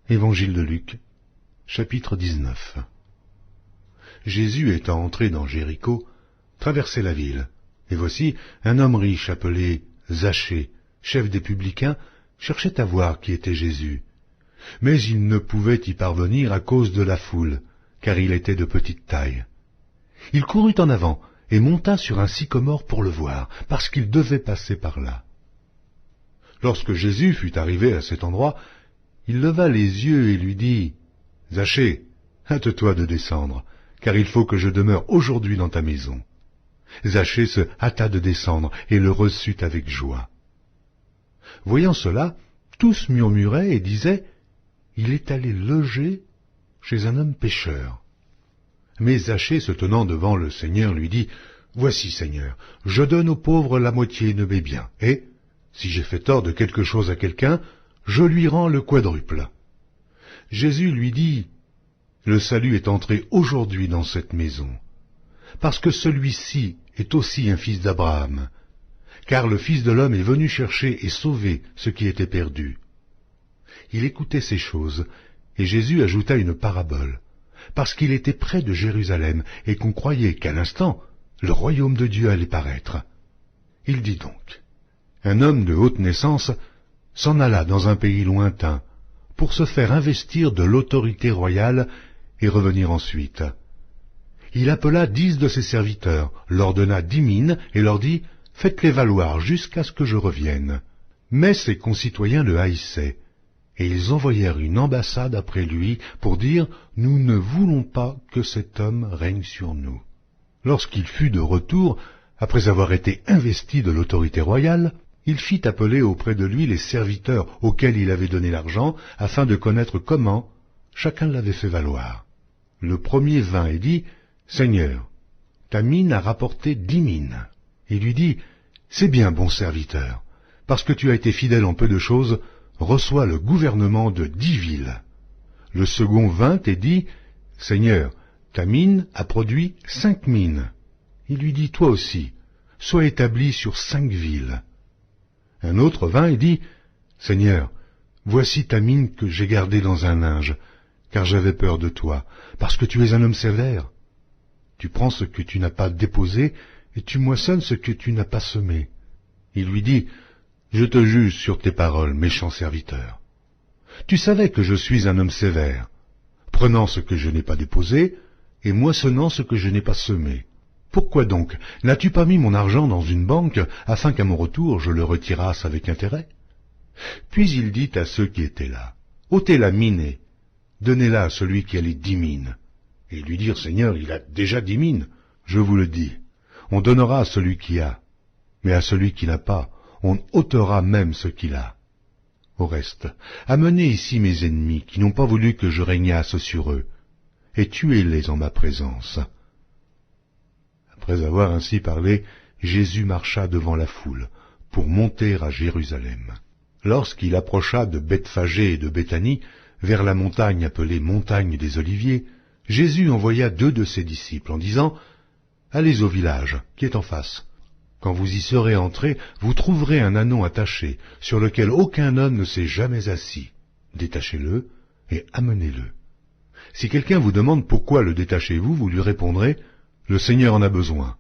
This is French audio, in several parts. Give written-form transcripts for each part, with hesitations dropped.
Évangile de Luc, chapitre 19. Jésus étant entré dans Jéricho, traversait la ville, et voici un homme riche appelé Zachée, chef des publicains, cherchait à voir qui était Jésus. Mais il ne pouvait y parvenir à cause de la foule, car il était de petite taille. Il courut en avant et monta sur un sycomore pour le voir, parce qu'il devait passer par là. Lorsque Jésus fut arrivé à cet endroit, il leva les yeux et lui dit, « Zachée, hâte-toi de descendre, car il faut que je demeure aujourd'hui dans ta maison. » Zachée se hâta de descendre et le reçut avec joie. Voyant cela, tous murmuraient et disaient, « Il est allé loger chez un homme pécheur. » Mais Zachée, se tenant devant le Seigneur, lui dit, « Voici, Seigneur, je donne aux pauvres la moitié de mes biens, et, si j'ai fait tort de quelque chose à quelqu'un, je lui rends le quadruple. » Jésus lui dit, « Le salut est entré aujourd'hui dans cette maison, parce que celui-ci est aussi un fils d'Abraham, car le Fils de l'homme est venu chercher et sauver ce qui était perdu. » Il écoutait ces choses, et Jésus ajouta une parabole, parce qu'il était près de Jérusalem, et qu'on croyait qu'à l'instant, le royaume de Dieu allait paraître. Il dit donc, un homme de haute naissance s'en alla dans un pays lointain, pour se faire investir de l'autorité royale et revenir ensuite. Il appela 10 de ses serviteurs, leur donna 10 mines et leur dit, « Faites-les valoir jusqu'à ce que je revienne. » Mais ses concitoyens le haïssaient, et ils envoyèrent une ambassade après lui pour dire, « Nous ne voulons pas que cet homme règne sur nous. » Lorsqu'il fut de retour, après avoir été investi de l'autorité royale, il fit appeler auprès de lui les serviteurs auxquels il avait donné l'argent, afin de connaître comment chacun l'avait fait valoir. Le premier vint et dit, « Seigneur, ta mine a rapporté 10 mines. » Il lui dit, « C'est bien, bon serviteur, parce que tu as été fidèle en peu de choses, reçois le gouvernement de 10 villes. » Le second vint et dit, « Seigneur, ta mine a produit 5 mines. » Il lui dit, « Toi aussi, sois établi sur 5 villes. » Un autre vint et dit, « Seigneur, voici ta mine que j'ai gardée dans un linge, car j'avais peur de toi, parce que tu es un homme sévère. Tu prends ce que tu n'as pas déposé, et tu moissonnes ce que tu n'as pas semé. » Il lui dit, « Je te juge sur tes paroles, méchant serviteur. Tu savais que je suis un homme sévère, prenant ce que je n'ai pas déposé, et moissonnant ce que je n'ai pas semé. Pourquoi donc n'as-tu pas mis mon argent dans une banque, afin qu'à mon retour je le retirasse avec intérêt? » Puis il dit à ceux qui étaient là, « ôtez la mine et donnez-la à celui qui a les 10 mines. » Et ils lui dirent, « Seigneur, il a déjà 10 mines. » Je vous le dis, on donnera à celui qui a, mais à celui qui n'a pas, on ôtera même ce qu'il a. Au reste, amenez ici mes ennemis qui n'ont pas voulu que je régnasse sur eux, et tuez-les en ma présence. » Après avoir ainsi parlé, Jésus marcha devant la foule, pour monter à Jérusalem. Lorsqu'il approcha de Bethphagée et de Béthanie, vers la montagne appelée montagne des Oliviers, Jésus envoya 2 de ses disciples en disant, « Allez au village qui est en face. Quand vous y serez entrés, vous trouverez un ânon attaché, sur lequel aucun homme ne s'est jamais assis. Détachez-le et amenez-le. Si quelqu'un vous demande pourquoi le détachez-vous, vous lui répondrez, « Le Seigneur en a besoin. »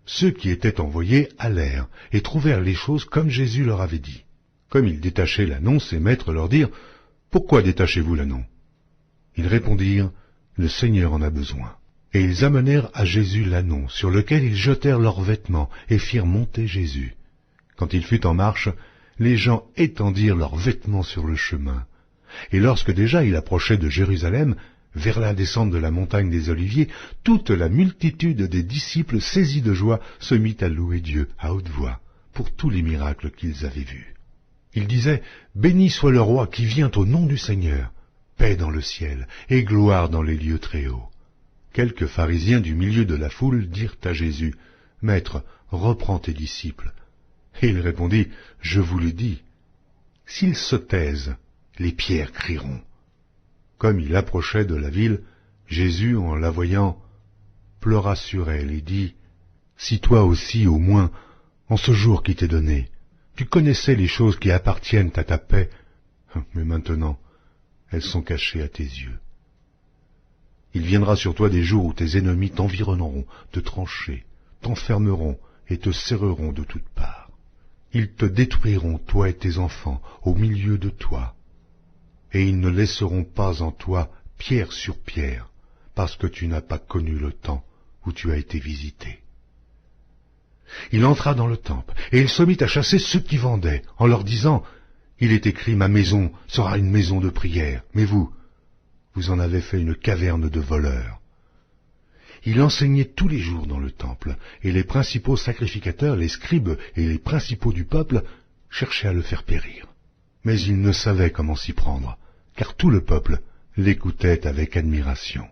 Ceux qui étaient envoyés allèrent et trouvèrent les choses comme Jésus leur avait dit. Comme ils détachaient l'ânon, ses maîtres leur dirent, « Pourquoi détachez-vous l'ânon » Ils répondirent, « Le Seigneur en a besoin. » Et ils amenèrent à Jésus l'ânon, sur lequel ils jetèrent leurs vêtements et firent monter Jésus. Quand il fut en marche, les gens étendirent leurs vêtements sur le chemin. Et lorsque déjà il approchait de Jérusalem, vers la descente de la montagne des Oliviers, toute la multitude des disciples saisis de joie se mit à louer Dieu à haute voix pour tous les miracles qu'ils avaient vus. Ils disaient, « Béni soit le roi qui vient au nom du Seigneur, paix dans le ciel et gloire dans les lieux très hauts. » Quelques pharisiens du milieu de la foule dirent à Jésus, « Maître, reprends tes disciples. » Et il répondit, « Je vous le dis, s'ils se taisent, les pierres crieront. » Comme il approchait de la ville, Jésus, en la voyant, pleura sur elle et dit, « Si toi aussi, au moins, en ce jour qui t'est donné, tu connaissais les choses qui appartiennent à ta paix, mais maintenant elles sont cachées à tes yeux. Il viendra sur toi des jours où tes ennemis t'environneront de tranchées, t'enfermeront et te serreront de toutes parts. Ils te détruiront, toi et tes enfants, au milieu de toi, et ils ne laisseront pas en toi pierre sur pierre, parce que tu n'as pas connu le temps où tu as été visité. Il entra dans le temple, et il se mit à chasser ceux qui vendaient, en leur disant, « Il est écrit, ma maison sera une maison de prière, mais vous en avez fait une caverne de voleurs. » Il enseignait tous les jours dans le temple, et les principaux sacrificateurs, les scribes et les principaux du peuple cherchaient à le faire périr. Mais ils ne savaient comment s'y prendre, car tout le peuple l'écoutait avec admiration.